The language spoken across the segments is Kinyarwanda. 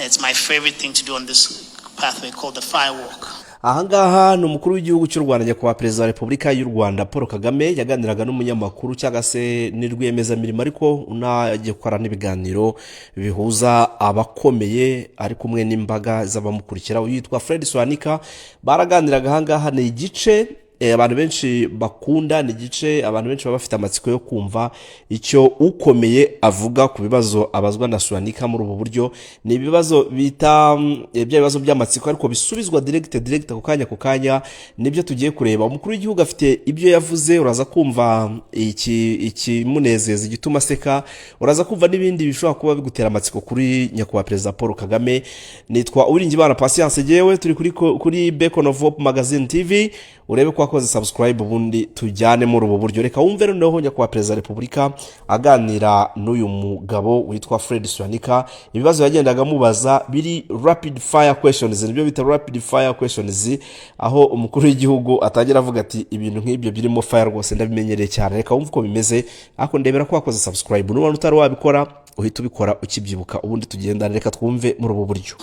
It's my favorite thing to do on this pathway called the firewalk. Ahangaha ni umukuru w'igihugu cy'u Rwanda nyakubahwa perezida wa Repubulika y'u Rwanda Paul Kagame yaganiraga n'umunyamakuru cyangwa se n'irwiyemezamirimo ariko unagiye gukora n'ibiganiro bihuza abakomeye ari kumwe n'imbaga z'abamukurikira yitwa Fred Swanika. Baraganiraga ahangaha ni igice abantu benshi bakunda, ni igice abantu benshi baba bafite amatsiko yo kumva icyo ukomeye avuga ku bibazo abazwa na Swanika. Muri ubu buryo ni ibibazo bita ibibazo by'amatsiko ariko bisubizwa direct ku kanya nibyo tugiye kureba. Umukuru w'igihugu afite ibyo yavuze, uraza kumva iki munezeza igituma seka, uraza kumva n'ibindi bishobora kuba bigutera amatsiko kuri nyakubahwa perezida Paul Kagame. Nitwa Uwiringiyimana Patience jewe, turi kuri Beacon of Hope Magazine TV. Urebe ko wakoze subscribe ubundi tujyane muri ubu buryo. Reka wumve noneho nyakubahwa perezida wa Repubulika aganira n'uyu mugabo witwa Fred Swanika. Ibibazo yagendaga mubaza biri rapid fire questions, nibyo bita rapid fire questions, aho umukuru w'igihugu atangira avuga ati ibintu nk'ibyo birimo fire rwose ndabimenyereye cyane. Reka wumve ko bimeze, ako ndebera ko wakoze subscribe n'umuntu utari wabikora uhita ubikora ukibyibuka ubundi tugenda. Reka twumve muri ubu buryo.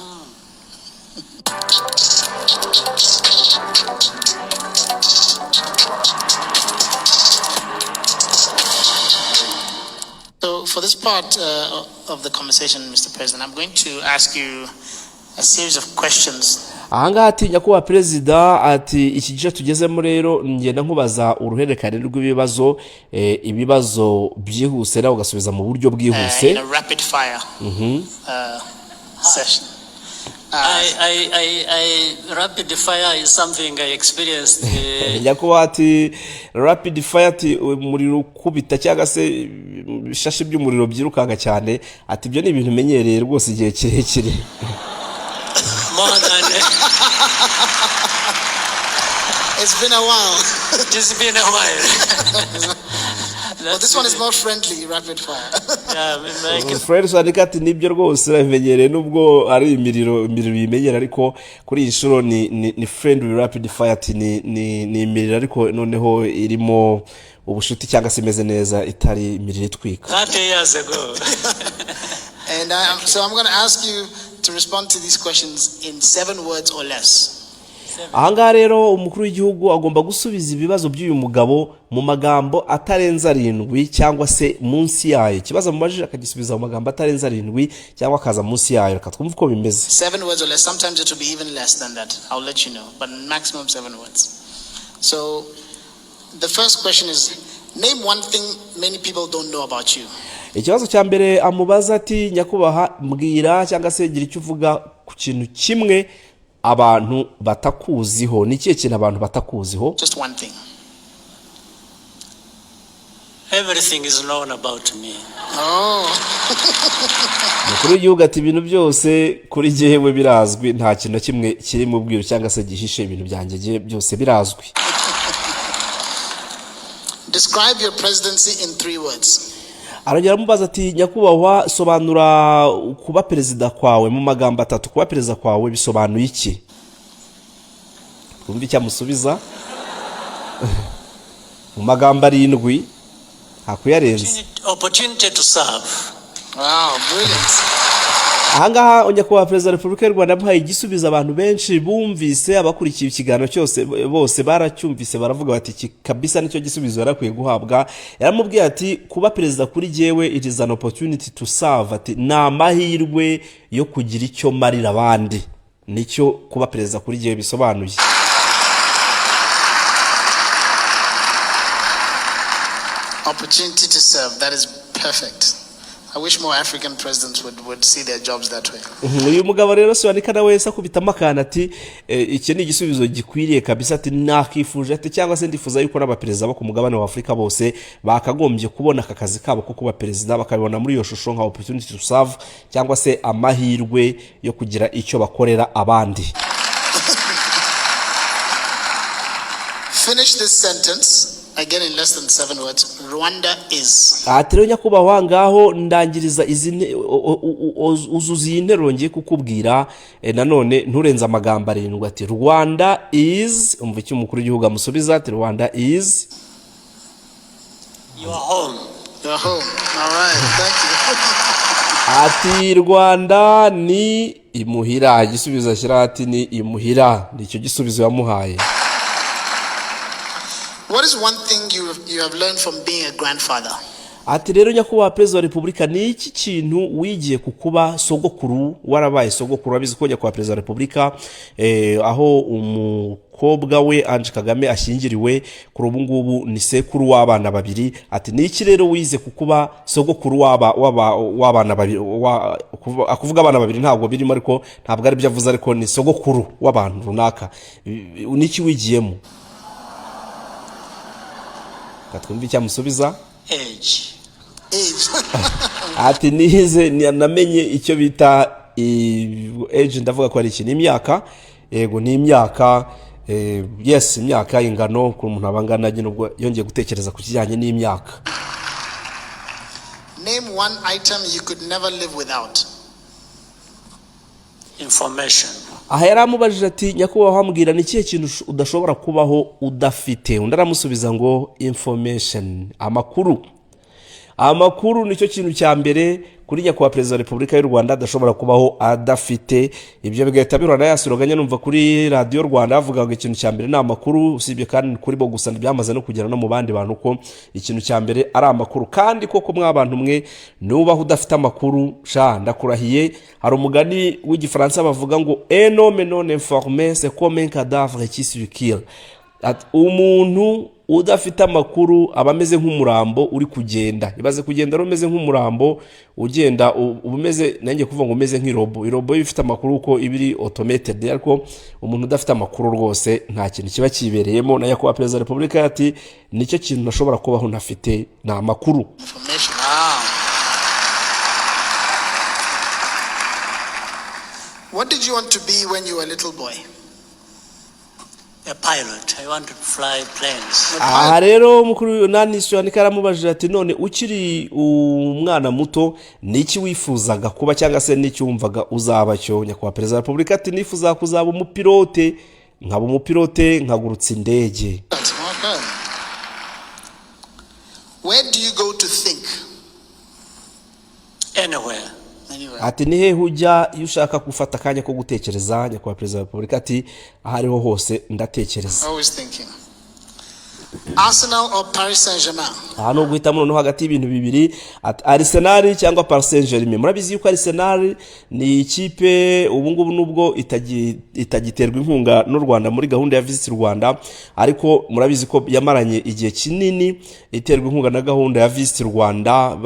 For this part of the conversation, Mr. President, I'm going to ask you a series of questions. Ahangaha ati nyakubahwa perezida ati iki gice tugezemo rero ngenda nkubaza uruhererekane rw'ibibazo ibibazo byihuse nawe ugasubiza mu buryo bwihuse. In a rapid fire session. Rapid fire is something I experienced. Nyakubahwa ati rapid fire ati umuriro kubita cyangwa se bishashi by'umuriro byirukanga cyane, ati ibyo ni ibintu menyereye rwose igihe kirekire. More than It's been a while. It's been a while. But this one is more friendly, rapid fire. Yeah, Fred Swanika ati nibyo rwose urabimenyereye nubwo ari imiriro bimenyera ariko kuri iyi shuro ni friendly rapid fire ati ni imiriro ariko noneho irimo ubushuti cyangwa se imeze neza itari imiriro itwika. 30 years ago. And so I'm going to ask you to respond to these questions in 7 words or less. Ahangaha rero umukuru w'igihugu agomba gusubiza ibibazo by'uyu mugabo mu magambo atarenza 7 cyangwa se munsi yayo. Kibazo mubajije akagisubiza mu magambo atarenza 7 cyangwa akaza munsi yayo. Reka twumve uko bimeze. 7 words or less. Sometimes it will be even less than that. I'll let you know. But maximum 7 words. So the first question is, name one thing many people don't know about you. Ikibazo cya mbere amubaza ati nyakubaha mbwira cyangwa se gira icyo uvuga ku kintu kimwe abantu batakuziho. Ni kiye kintu abantu batakuziho? Just one thing. Everything is known about me. Oh. Mukuru w'igihugu ati ibintu byose kuri jewe birazwi, nta kintu kimwe kiri mu bwiru cyangwa se gihishe, ibintu byanjye byose birazwi. Describe your presidency in 3 words. Arongera mubaza ati nyakubahwa sobanura kuba perezida kwawe mu magambo 3. Kuba perezida kwawe bisobanuye iki? Kumva icyo amusubiza mu magambo 7 hakuyarenze. Opportunity to serve. Wow, brilliant. Ahangaha nyakubahwa perezida wa Repubulika y'u Rwanda amuhaye igisubizo abantu benshi bumvise, abakurikiye ikiganiro cyose bose baracyumvise baravuga bati kabisa nicyo gisubizo yarakwiye guhabwa. Yaramubwiye ati kuba perezida kuri jewe it is an opportunity to serve, ati na mahirwe yo kugira icyo marira abandi. Nicyo kuba perezida kuri jewe bisobanuye. Opportunity to serve. That is perfect. I wish more African presidents would see their jobs that way. Uyu mugabo rero Swanika nawe sakubitamo akana ati iki ni igisubizo gikwiriye kabisa, ati nakifuje ati cyangwa se ndifuza yuko n'abaperezida bo ku mugabane wa Afrika bose bakagombye kubona aka kazi kabo ko kuba perezida bakabibona muri iyo shusho nka opportunity to serve cyangwa se amahirwe yo kugira icyo bakorera abandi. Finish this sentence. Again in less than 7 words. Rwanda is. Atero nyakubahwa ngaho ndangiriza uzuza interuro ngiye kukubwira nanone nturenza amagambo 7 ati Rwanda is. Umva icyo umukuru w'igihugu amusubiza ati Rwanda is Your home. Your home. All right. Thank you. ati Rwanda ni imuhira. Igisubizo ashyira ati ni imuhira, nicyo gisubizo yamuhaye. What is one thing you have learned from being a grandfather? Ati rero nyakubahwa perezida wa repubulika, ni iki kintu wigiye kukuba sogokuru, warabaye sogokuru? Abizi ko nyakubahwa perezida wa repubulika aho umukobwa we Ange Kagame ashyingiriwe kuri ubu ngubu ni sekuru w'abana babiri. Ati ni iki rero wize kukuba sogokuru w'abana babiri? Akuvuga abana babiri ntabwo birimo, ariko ntabwo ari byo avuze, ariko ni sogokuru w'abantu runaka. Ni iki wigiyemo? Katwumva icyamusubiza. Age. Ati nize namenye icyo bita age, ndavuga ko ari iki, ni imyaka. Yego ni imyaka. Yes, imyaka ingano ku muntu abangana nyine, ubwo yongeye gutekereza ku kijyanye n'imyaka. Name one item you could never live without. Information. Aha yaramubajije ati nyakubahwa hambwira ni ikihe kintu udashobora kubaho udafite? Undi aramusubiza ngo information, amakuru. Amakuru nicyo kintu cya mbere kuri nyakubahwa perezida wa repubulika y'u Rwanda adashobora kubaho adafite. Ibyo bigahita birona yasiroganya numva kuri radio Rwanda avuga ngo ikintu cya mbere ni amakuru. Usibye kandi kuri bo gusa byamaze no kugera no mu bandi bantu ko ikintu cya mbere ari amakuru. Kandi koko mwabantu mwe nubaho udafite amakuru, sha ndakurahiye. Hari umugani w'igifaransa bavuga ngo un homme non informé c'est comme un cadavre qui circule. Umuntu udafite amakuru aba ameze nk'umurambo uri kugenda. Ibaze kugenda rero umeze nk'umurambo ugenda, ubumeze nanjye kuvuga ngo umeze nk'irobo. Irobo ifite amakuru uko ibiri automated, ariko umuntu udafite amakuru rwose nta kintu kiba kibereyemo. Na nyakubahwa perezida wa repubulika ati nicyo kintu nashobora kubaho ntafite, ni amakuru. What did you want to be when you were a little boy? A pilot. I wanted to fly planes. Aha rero mukuru nani Sonika aramubajije ati none ukiri umwana muto niki wifuzaga kuba cyangwa se niki wumvaga uzaba cyo? Nyakubahwa perezida wa repubulika ati nifuza kuzaba umupilote, nkaba umupilote nkagurutsa indege. Okay. Where do you go to think? Anywhere. Ati ni hehe ujya iyo ushaka gufata akanya ko gutekereza? Nyakubahwa perezida wa repubulika ati ahariho hose ndatekereza. Always thinking. Arsenal or Paris Saint-Germain? Aha no guhitamo noneho hagati y'ibintu bibiri, Arsenal cyangwa Paris Saint-Germain. Murabizi yuko Arsenal ni ikipe ubu ngubu nubwo itagiterwa inkunga n'u Rwanda muri gahunda ya Visit Rwanda, ariko murabizi ko yamaranye igihe kinini iterwa inkunga na gahunda ya Visit Rwanda.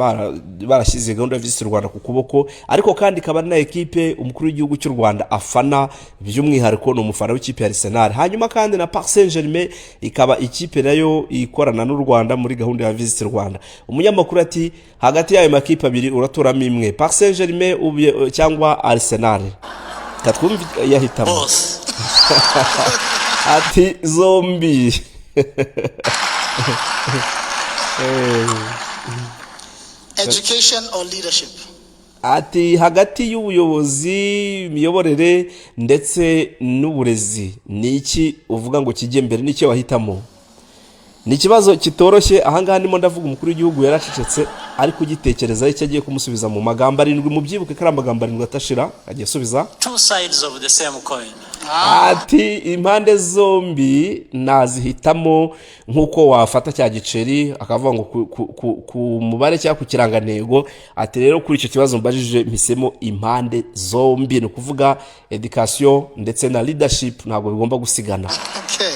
Barashyize gahunda ya Visit Rwanda ku kuboko, ariko kandi ikaba na ekipe umukuru w'igihugu cy'u Rwanda afana, by'umwihariko ni umufana w'ikipe ya Arsenal. Hanyuma kandi na Paris Saint-Germain ikaba ikipe nayo ikorana n'u Rwanda muri gahunda ya Visit Rwanda. Umunyamakuru ati hagati y'ayo makipe abiri uratoramo imwe, Paris Saint-Germain cyangwa Arsenal? Katwumva yahitamo. Ati zombi. Education or leadership? Ati hagati y'ubuyobozi, imiyoborere ndetse n'uburezi, ni iki uvuga ngo kijye mbere? Ni cyo wahitamo? Ni ikibazo kitoroshye. Ahangaha ndimo ndavuga umukuru w'igihugu yaracecetse ari kugitekereza icyo agiye kumusubiza mu magambo arindwi. Mubyibuke ko ari amagambo arindwi atashira, agiye subiza. Two sides of the same coin. Ati impande zombi nazihitamo, nkuko wafata cya giceri akavuga ngo ku mubare cyangwa ku kirangantego. Ati rero kuri icyo kibazo mbajije mpisemo impande zombi, no kuvuga education ndetse na leadership ntabwo bigomba gusigana. Okay.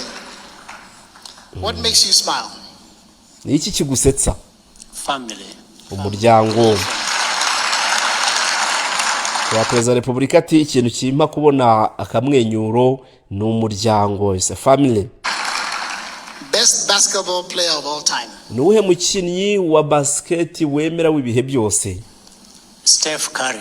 What makes you smile? Ni iki kigusetsa? Family. Umuryango. Wa perezida wa repubulika ati ikintu kimpa kubona akamwenyuro ni umuryango, is a family. Best basketball player of all time? Nuhe mukinnyi wa basket wemera w'ibihe byose? Steph Curry.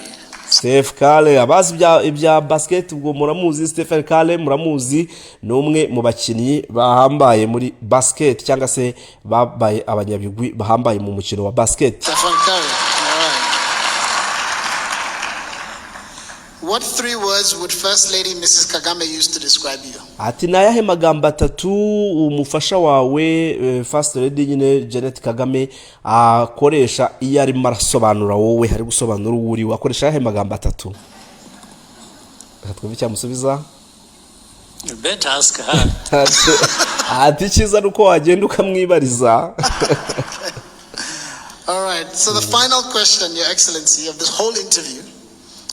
Steph Curry. Abazi ibya basket ubwo muramuzi. Stephen Curry muramuzi, ni umwe mu bakinnyi bahambaye muri basket, cyangwa se babaye abanyabigwi bahambaye mu mukino wa basket. Stephen Curry. All right. What 3 words would First Lady Mrs. Kagame use to describe you? ati ni ayahe magambo atatu umufasha wawe First Lady nyine Janet Kagame akoresha iyo arimo arasobanura wowe hari gusobanura uri wakoresha ayahe magambo atatu? Twumve cyamusubiza. You better ask her. ati cyiza nuko wagenda ukamwibariza. All right. So the final question, Your Excellency, of this whole interview,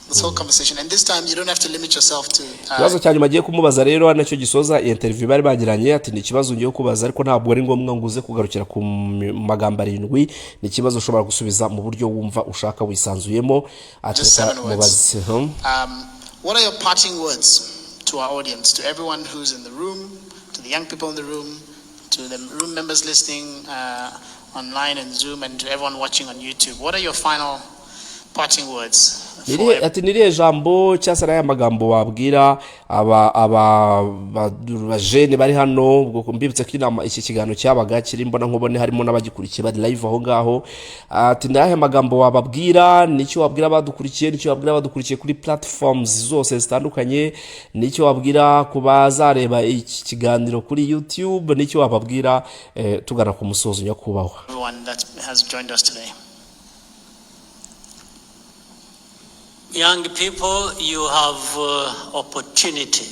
this whole conversation, and this time you don't have to limit yourself to. Ikibazo cyanyuma agiye kumubaza rero nacyo gisoza interview bari bagiranye, ati ni ikibazo ngiye kubaza ariko ntabwo ari ngombwa nguze kugarukira ku magambo 7, ni ikibazo ushobora gusubiza mu buryo wumva ushaka wisanzuyemo. Ati mubaze. What are your parting words to our audience, to everyone who's in the room, to the young people in the room, to the room members listening online and Zoom, and to everyone watching on YouTube? What are your final parting words? Ati niriye jambo cyasara ya magambo wabwira aba bajene bari hano ubwo mbibutse ko inama iki kiganiro cyabaga kiri mbona nkubone harimo n'abagikurikiye bari live aho ngaho. Ati ndahe magambo wababwira, nicyo wabwira abadukurikiye, nicyo wabwira abadukurikiye kuri platforms zose zitandukanye, nicyo wabwira kubazareba iki kiganiro kuri YouTube, nicyo wababwira tugana ku musozo nyakubahwa. Everyone that has joined us today. Young people, you have opportunity.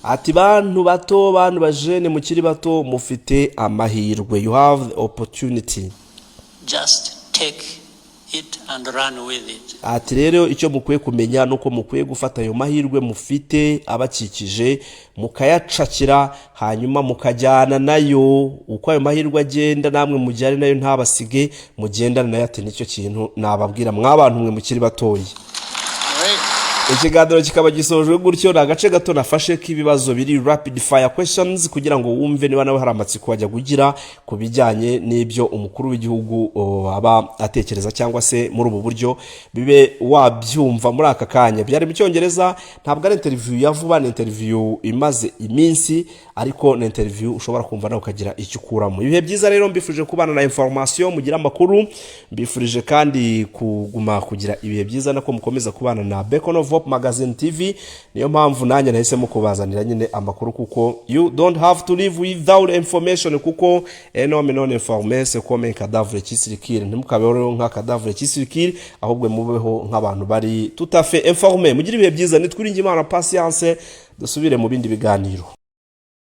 Ati bantu bato, bantu bajene mukiri bato mufite amahirwe. You have the opportunity. Just take it and run with it. Ati rero icyo mukwiye kumenya nuko mukwiye gufata ayo mahirwe mufite abakikije mukayacakira hanyuma mukajyana nayo, uko ayo mahirwe agenda namwe mujyane nayo ntabasige mugendana nayo. Ati nicyo kintu nababwira mwabantu mwe mukiri batoyi. Ikiganiro kikaba gisojwe gutyo na gace gato nafashe k'ibibazo biri rapid fire questions kugira ngo wumve niba nawe hari amatsiko wajya kugira kubijyanye n'ibyo umukuru w'igihugu aba atekereza cyangwa se muri ubu buryo bibe wabyumva muri aka kanya. Byari mu Cyongereza, ntabwo ari interview ya vuba, ni interview imaze iminsi ariko ni interview ushobora kumva nawe ukagira icyo ukuramo. Ibihe byiza rero mbifurije kubana na information mugira amakuru, mbifurije kandi kuguma kugira ibihe byiza nako mukomeza kubana na Beacon of Hope Magazine TV. Niyo mpamvu nanjye nahisemo kubazanira nyine amakuru kuko you don't have to live without information, kuko enorme non informé c'est comme un cadavre kisirikire. Ntimukabeho nka cadavre kisirikire, ahubwo mubeho nk'abantu bari tout à fait informé. Mugira ibihe byiza, nitwiringe Imana patience, dusubire mu bindi biganiro.